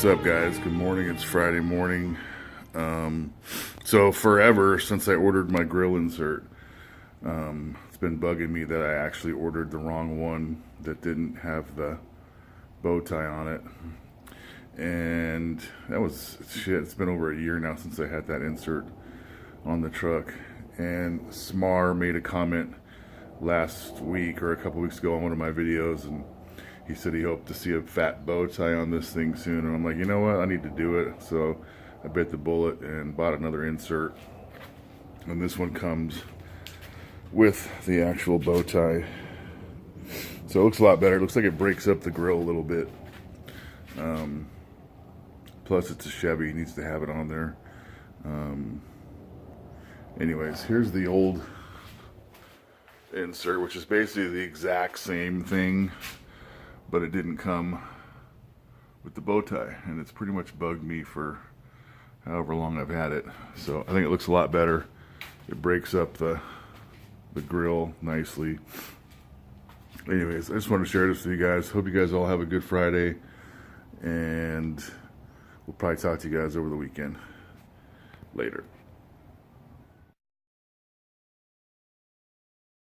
What's up, guys? Good morning. It's Friday morning. So forever since I ordered my grill insert, it's been bugging me that I actually ordered the wrong one that didn't have the bow tie on it. And that was shit. It's been over a year now since I had that insert on the truck. And Smar made a comment last week or a couple weeks ago on one of my videos, and he said he hoped to see a fat bow tie on this thing soon. And I'm like, you know what? I need to do it. So I bit the bullet and bought another insert. And this one comes with the actual bow tie. So it looks a lot better. It looks like it breaks up the grill a little bit. Plus it's a Chevy. He needs to have it on there. Anyways, here's the old insert, which is basically the exact same thing, but it didn't come with the bow tie, and it's pretty much bugged me for however long I've had it. So I think it looks a lot better. It breaks up the grill nicely. Anyways, I just wanted to share this with you guys. Hope you guys all have a good Friday, and we'll probably talk to you guys over the weekend. Later.